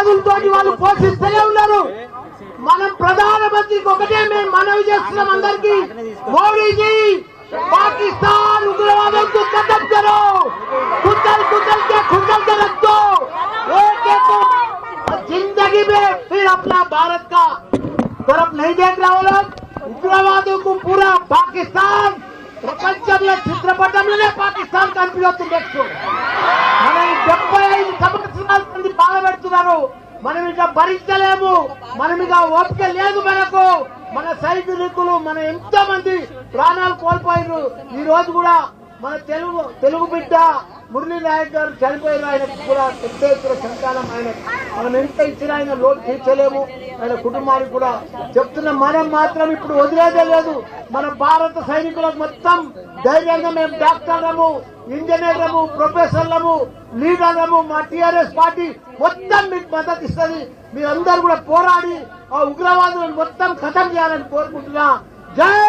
ఉగ్రవాదులతో వాళ్ళు పోషిస్తూనే ఉన్నారు. మనం ప్రధానమంత్రికి ఒకటే మేము మనవి చేస్తున్నాం అందరికీ, మోడీజీ पाकिस्तान उग्रवादों को खत्म करो, कुचल कुचल के रख दो। एक जिंदगी में फिर अपना भारत का तरफ नहीं देख रहा हो लोग। उग्रवादों को पूरा पाकिस्तान ప్రపంచంలో చిత్రపటంలోనే పాకిస్తాన్ కనిపిస్తుంది. మనం 75 సంవత్సరాల నుండి బాధపెడుతున్నారు. మనం ఇక భరించలేము, మనం ఇక ఓపిక లేదు మనకు. మన సైనికులు మన ఎంతో మంది ప్రాణాలు కోల్పోయారు. ఈ రోజు కూడా మన తెలుగు బిడ్డ మురళీ నాయక్ గారు చనిపోయారు. ఆయనకు కూడా పెద్ద ఎత్తున సంతానం. మనం ఎంత ఇచ్చినా ఆయన లోటు తీర్చలేము. ఆయన కుటుంబానికి కూడా చెప్తున్నాం, మనం మాత్రం ఇప్పుడు వదిలేదే లేదు. మన భారత సైనికులకు మొత్తం ధైర్యంగా మేము డాక్టర్లము, ఇంజనీర్లము, ప్రొఫెసర్లము, లీడర్లము, మా టీఆర్ఎస్ పార్టీ మొత్తం మీకు మద్దతు ఇస్తుంది. మీరందరూ కూడా పోరాడి ఆ ఉగ్రవాదులను మొత్తం ఖతం చేయాలని కోరుకుంటున్నా. జై